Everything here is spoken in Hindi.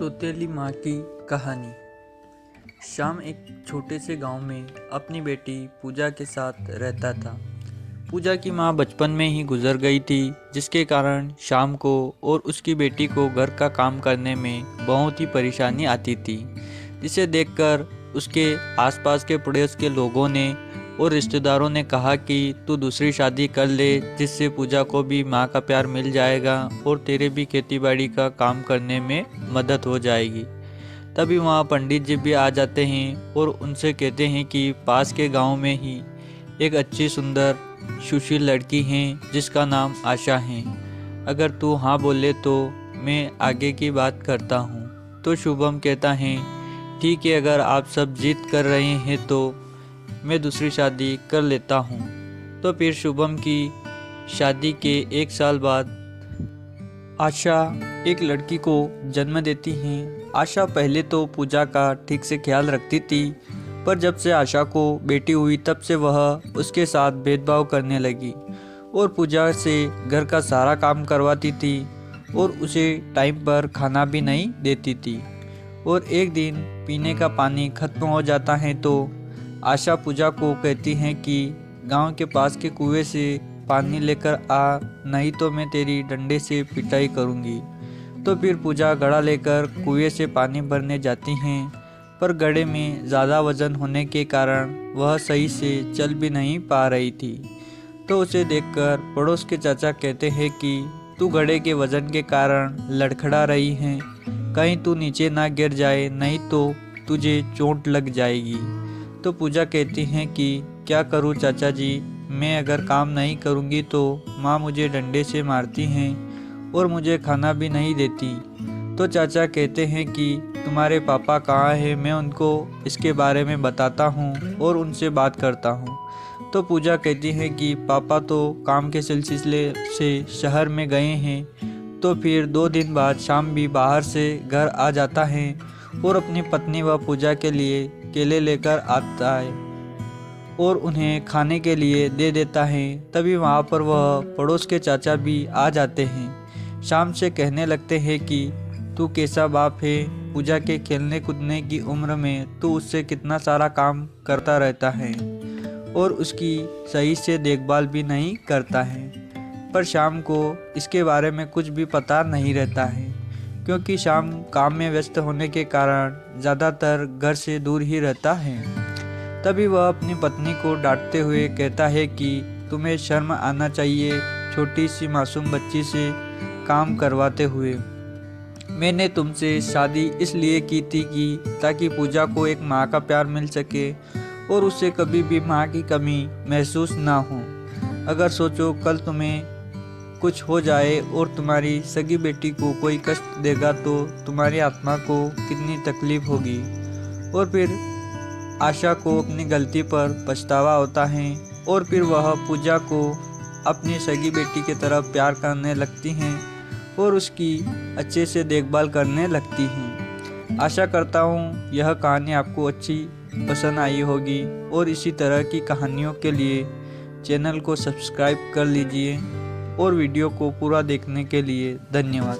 सौतेली माँ की कहानी। श्याम एक छोटे से गांव में अपनी बेटी पूजा के साथ रहता था। पूजा की माँ बचपन में ही गुजर गई थी, जिसके कारण श्याम को और उसकी बेटी को घर का काम करने में बहुत ही परेशानी आती थी, जिसे देखकर उसके आसपास के पड़ोस के लोगों ने और रिश्तेदारों ने कहा कि तू दूसरी शादी कर ले, जिससे पूजा को भी माँ का प्यार मिल जाएगा और तेरे भी खेतीबाड़ी का काम करने में मदद हो जाएगी। तभी वहाँ पंडित जी भी आ जाते हैं और उनसे कहते हैं कि पास के गांव में ही एक अच्छी सुंदर सुशील लड़की है जिसका नाम आशा है। अगर तू हाँ बोले तो मैं आगे की बात करता हूँ। तो शुभम कहता है, ठीक है, अगर आप सब जिद कर रहे हैं तो मैं दूसरी शादी कर लेता हूँ। तो फिर शुभम की शादी के 1 साल बाद आशा एक लड़की को जन्म देती है। आशा पहले तो पूजा का ठीक से ख्याल रखती थी, पर जब से आशा को बेटी हुई तब से वह उसके साथ भेदभाव करने लगी और पूजा से घर का सारा काम करवाती थी और उसे टाइम पर खाना भी नहीं देती थी। और एक दिन पीने का पानी खत्म हो जाता है तो आशा पूजा को कहती है कि गांव के पास के कुएं से पानी लेकर आ, नहीं तो मैं तेरी डंडे से पिटाई करूंगी। तो फिर पूजा घड़ा लेकर कुएं से पानी भरने जाती हैं, पर घड़े में ज़्यादा वजन होने के कारण वह सही से चल भी नहीं पा रही थी। तो उसे देखकर पड़ोस के चाचा कहते हैं कि तू घड़े के वजन के कारण लड़खड़ा रही है, कहीं तू नीचे ना गिर जाए, नहीं तो तुझे चोट लग जाएगी। तो पूजा कहती है कि क्या करूं चाचा जी, मैं अगर काम नहीं करूंगी तो माँ मुझे डंडे से मारती हैं और मुझे खाना भी नहीं देती। तो चाचा कहते हैं कि तुम्हारे पापा कहाँ हैं, मैं उनको इसके बारे में बताता हूँ और उनसे बात करता हूँ। तो पूजा कहती है कि पापा तो काम के सिलसिले से शहर में गए हैं। तो फिर 2 दिन बाद शाम भी बाहर से घर आ जाता है और अपनी पत्नी व पूजा के लिए केले लेकर आता है और उन्हें खाने के लिए दे देता है। तभी वहाँ पर वह पड़ोस के चाचा भी आ जाते हैं। शाम से कहने लगते हैं कि तू कैसा बाप है, पूजा के खेलने कूदने की उम्र में तू उससे कितना सारा काम करता रहता है और उसकी सही से देखभाल भी नहीं करता है। पर शाम को इसके बारे में कुछ भी पता नहीं रहता है, क्योंकि शाम काम में व्यस्त होने के कारण ज़्यादातर घर से दूर ही रहता है। तभी वह अपनी पत्नी को डांटते हुए कहता है कि तुम्हें शर्म आना चाहिए, छोटी सी मासूम बच्ची से काम करवाते हुए। मैंने तुमसे शादी इसलिए की थी कि ताकि पूजा को एक माँ का प्यार मिल सके और उससे कभी भी माँ की कमी महसूस ना हो। अगर सोचो कल तुम्हें कुछ हो जाए और तुम्हारी सगी बेटी को कोई कष्ट देगा तो तुम्हारी आत्मा को कितनी तकलीफ होगी। और फिर आशा को अपनी गलती पर पछतावा होता है और फिर वह पूजा को अपनी सगी बेटी की तरह प्यार करने लगती हैं और उसकी अच्छे से देखभाल करने लगती हैं। आशा करता हूँ यह कहानी आपको अच्छी पसंद आई होगी और इसी तरह की कहानियों के लिए चैनल को सब्सक्राइब कर लीजिए और वीडियो को पूरा देखने के लिए धन्यवाद।